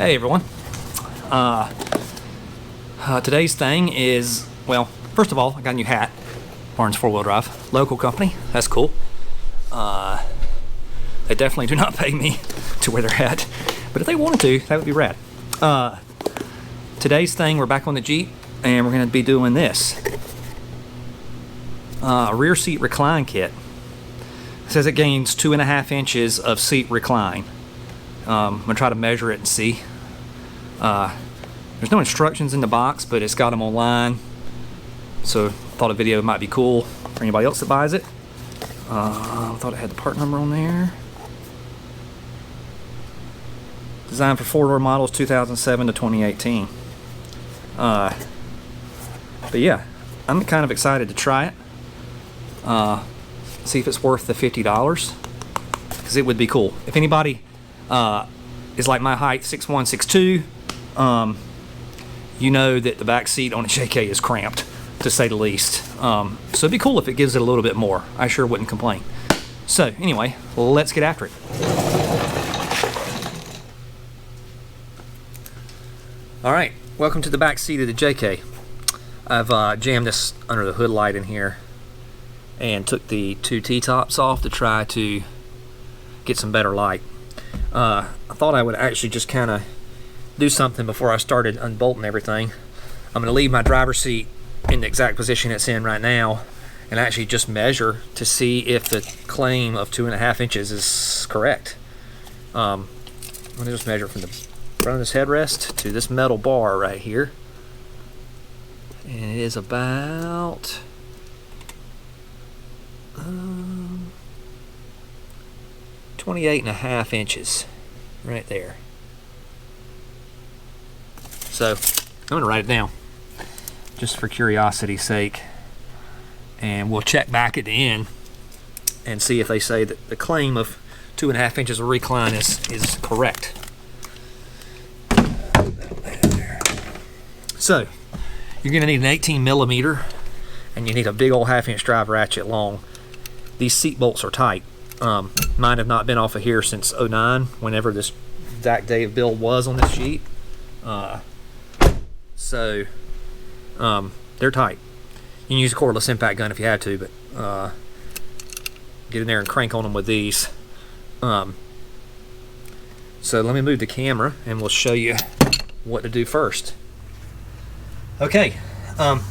Hey everyone. Today's thing is, well, first of all, I got a new hat. Barnes 4-wheel drive. Local company. That's cool. They definitely do not pay me to wear their hat. But if they wanted to, that would be rad. Today's thing, we're back on the Jeep, and we're going to be doing this. A rear seat recline kit. It says it gains 2.5 inches of seat recline. I'm going to try to measure it and see. There's no instructions in the box, but it's got them online. So thought a video might be cool for anybody else that buys it. I thought it had the part number on there. Designed for 4-door models 2007 to 2018. But yeah, I'm kind of excited to try it. See if it's worth the $50, because it would be cool. If anybody is like my height, 6'1", 6'2", you know that the back seat on a JK is cramped, to say the least. So it'd be cool if it gives it a little bit more. I sure wouldn't complain. So anyway, let's get after it. All right, welcome to the back seat of the JK. I've jammed this under the hood light in here and took the 2 T-tops off to try to get some better light. I thought I would actually just kind of do something before I started unbolting everything. I'm going to leave my driver's seat in the exact position it's in right now and actually just measure to see if the claim of 2.5 inches is correct. I'm going to just measure from the front of this headrest to this metal bar right here, and it is about 28.5 inches right there. So I'm going to write it down just for curiosity's sake, and we'll check back at the end and see if they say that the claim of 2.5 inches of recline is correct. So you're going to need an 18mm, and you need a big old 1/2-inch drive ratchet long. These seat bolts are tight. Mine have not been off of here since '09, whenever this exact day of build was on this sheet. So they're tight. You can use a cordless impact gun if you had to, but get in there and crank on them with these. So let me move the camera and we'll show you what to do first. Okay, the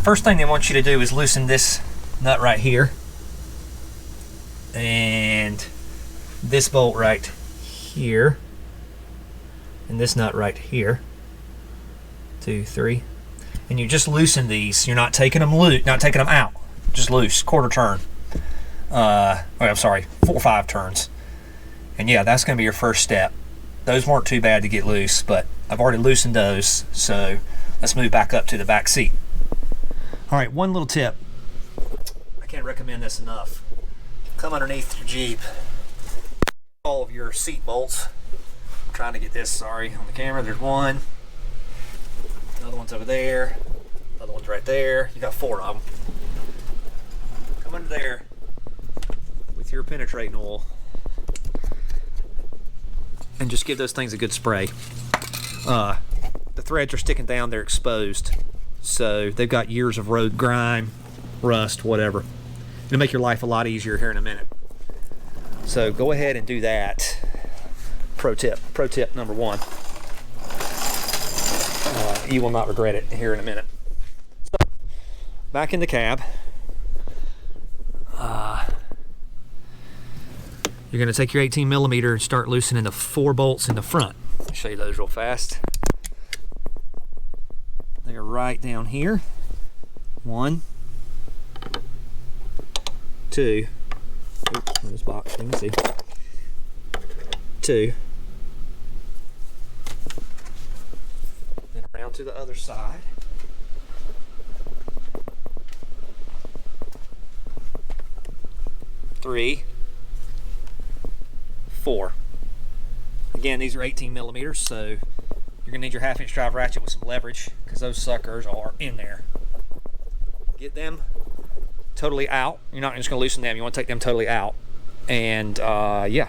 first thing they want you to do is loosen this nut right here and this bolt right here and this nut right here. 2, 3, and you just loosen these. You're not taking them loose, not taking them out, just loose, quarter turn. I'm sorry, 4 or 5 turns. And yeah, that's going to be your first step. Those weren't too bad to get loose, but I've already loosened those, so let's move back up to the back seat. All right, one little tip. I can't recommend this enough. Come underneath your Jeep, all of your seat bolts. I'm trying to get this, sorry, on the camera. There's one. Another one's over there. Another one's right there. You got 4 of them. Come under there with your penetrating oil and just give those things a good spray. The threads are sticking down, they're exposed, so they've got years of road grime, rust, whatever. It'll make your life a lot easier here in a minute. So go ahead and do that. Pro tip number 1. You will not regret it here in a minute. So, back in the cab. You're going to take your 18mm and start loosening the 4 bolts in the front. I'll show you those real fast. They're right down here. 1, 2. Oops, in this box, let me see. 2. Then around to the other side. 3, 4. Again, these are 18mm, so you're gonna need your 1/2-inch drive ratchet with some leverage, because those suckers are in there. Get them totally out. You're not just gonna loosen them, you wanna take them totally out. And yeah,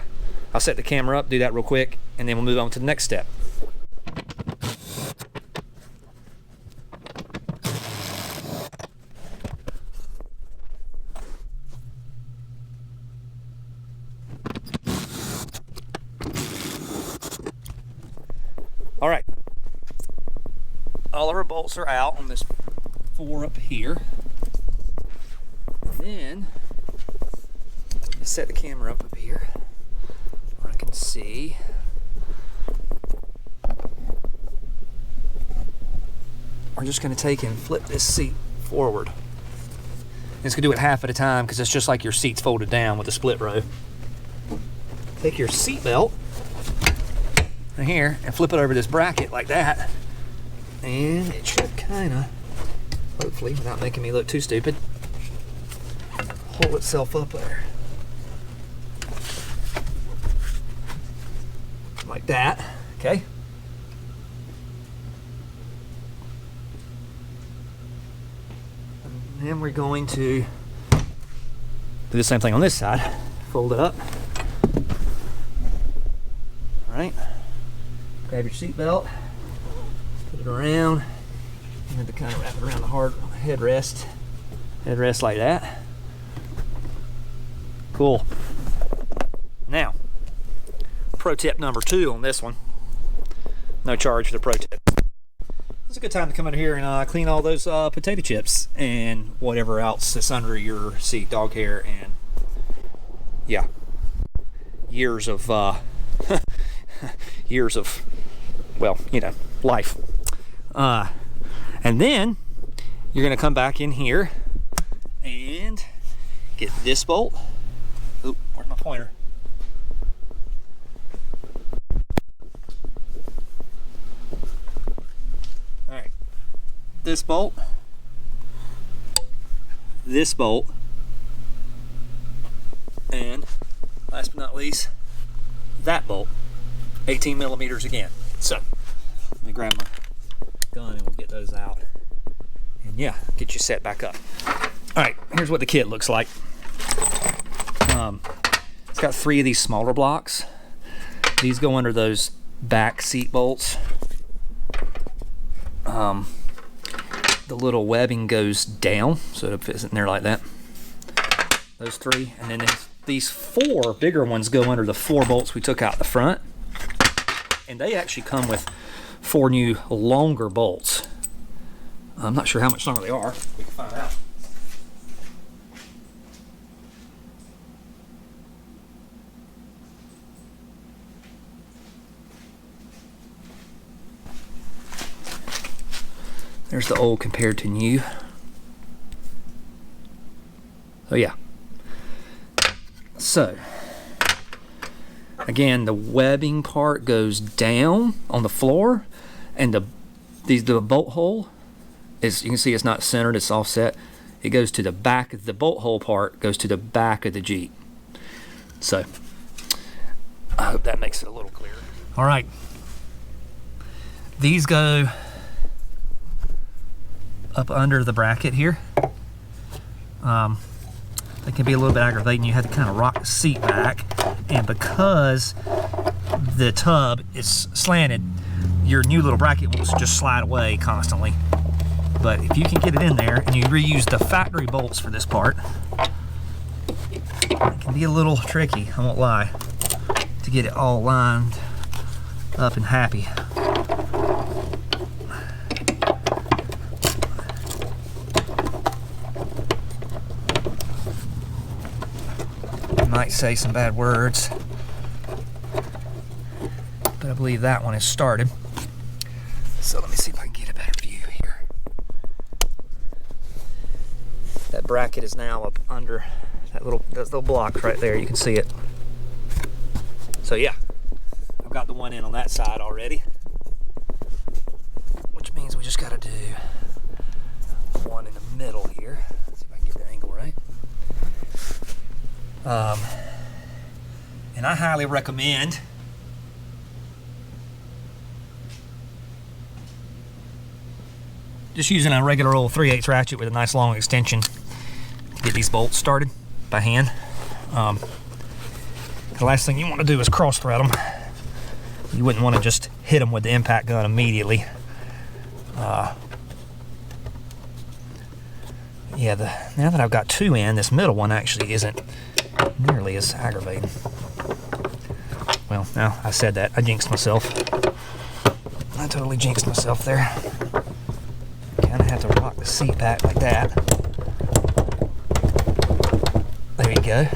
I'll set the camera up, do that real quick, and then we'll move on to the next step. All right, all of our bolts are out on this 4 up here. And then let's set the camera up here where I can see. We're just going to take and flip this seat forward. And it's going to do it half at a time because it's just like your seat's folded down with a split row. Take your seat belt right here and flip it over this bracket like that, and it should kind of, hopefully without making me look too stupid, hold itself up there like that. Okay, and then we're going to do the same thing on this side. Fold it up. All right, grab your seat belt, put it around, and then to kind of wrap it around the hard headrest like that. Cool. Now, pro tip number 2 on this one. No charge for the pro tip. It's a good time to come in here and clean all those potato chips and whatever else that's under your seat, dog hair, and yeah, years of years of, well, you know, life. And then you're going to come back in here and get this bolt. Oop, where's my pointer? All right, this bolt, and last but not least, that bolt. 18 millimeters again. So let me grab my gun and we'll get those out, and yeah, get you set back up. All right, here's what the kit looks like. It's got 3 of these smaller blocks. These go under those back seat bolts. The little webbing goes down, so it fits in there like that. Those 3, and then these 4 bigger ones go under the 4 bolts we took out the front. And they actually come with 4 new longer bolts. I'm not sure how much longer they are. We can find out. There's the old compared to new. Oh yeah. So again, the webbing part goes down on the floor, and the bolt hole is, you can see it's not centered, it's offset. It goes to the back. The bolt hole part goes to the back of the Jeep. So I hope that makes it a little clearer. All right, these go up under the bracket here. They can be a little bit aggravating. You have to kind of rock the seat back, and because the tub is slanted, your new little bracket will just slide away constantly. But if you can get it in there and you reuse the factory bolts for this part, it can be a little tricky, I won't lie, to get it all lined up and happy. Might say some bad words, but I believe that one is started. So let me see if I can get a better view here. That bracket is now up under those little blocks right there. You can see it. So yeah, I've got the one in on that side already, which means we just got to do one in the middle here. Let's see if I can get the angle right. And I highly recommend just using a regular old 3/8 ratchet with a nice long extension to get these bolts started by hand. The last thing you want to do is cross thread them. You wouldn't want to just hit them with the impact gun immediately. Yeah, now that I've got 2 in, this middle one actually isn't nearly as aggravating. Well, now I said that, I jinxed myself. I totally jinxed myself there. Kind of have to rock the seat back like that. There you go.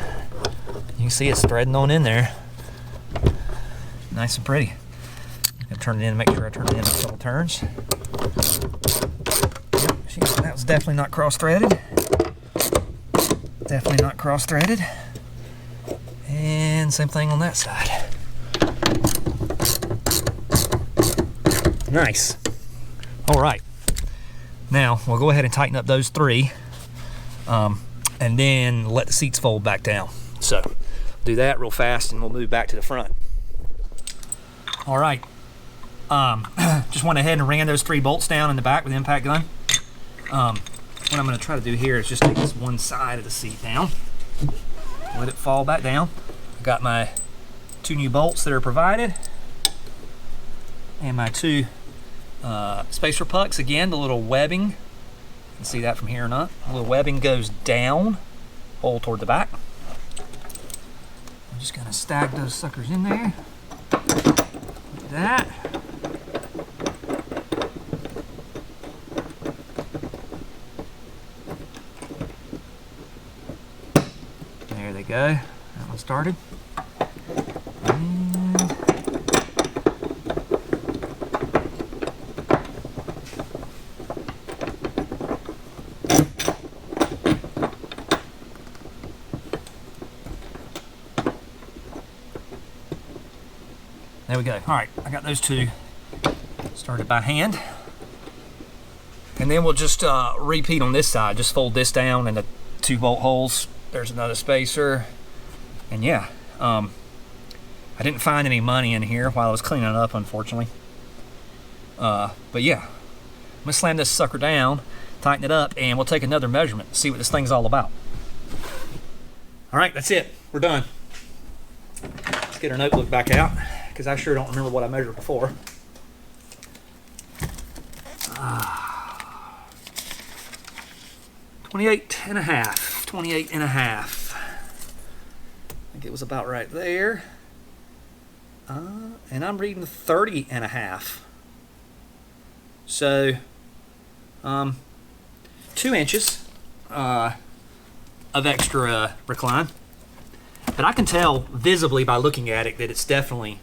You can see it's threading on in there. Nice and pretty. I'm gonna turn it in, make sure I turn it in a couple turns. Yep, that was definitely not cross-threaded. Definitely not cross-threaded. And same thing on that side. Nice. All right. Now we'll go ahead and tighten up those 3, and then let the seats fold back down. So do that real fast, and we'll move back to the front. All right. Just went ahead and ran those 3 bolts down in the back with the impact gun. What I'm going to try to do here is just take this one side of the seat down, let it fall back down. I've got my 2 new bolts that are provided, and my 2 spacer pucks. Again, the little webbing, you can see that from here or not, the little webbing goes down, hole toward the back. I'm just going to stack those suckers in there, like that. There they go, that one started. There we go. All right, I got those 2 started by hand. And then we'll just repeat on this side. Just fold this down in the 2 bolt holes. There's another spacer. And yeah, I didn't find any money in here while I was cleaning it up, unfortunately. But yeah, I'm gonna slam this sucker down, tighten it up, and we'll take another measurement, see what this thing's all about. All right, that's it. We're done. Let's get our notebook back out, because I sure don't remember what I measured before. 28 and a half. 28 and a half. I think it was about right there. And I'm reading 30 and a half. So, 2 inches of extra recline. But I can tell visibly by looking at it that it's definitely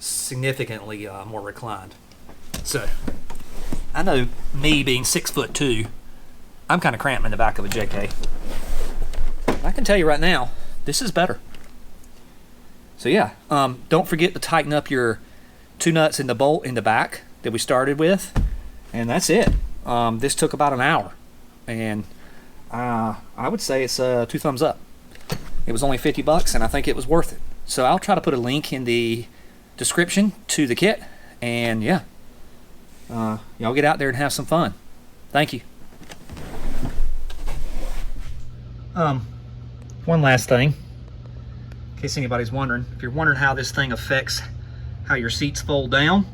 significantly more reclined. So, I know me being 6'2", I'm kind of cramped in the back of a JK. I can tell you right now, this is better. So yeah, don't forget to tighten up your 2 nuts in the bolt in the back that we started with, and that's it. This took about an hour, and I would say it's 2 thumbs up. It was only $50, and I think it was worth it. So I'll try to put a link in the description to the kit, and yeah, y'all get out there and have some fun. Thank you. One last thing, in case anybody's wondering, if you're wondering how this thing affects how your seats fold down,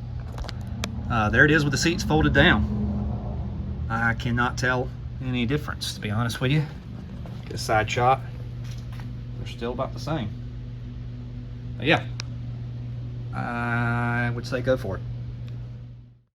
there it is with the seats folded down. I cannot tell any difference, to be honest with you. Get a side shot. They're still about the same. But yeah, I would say go for it.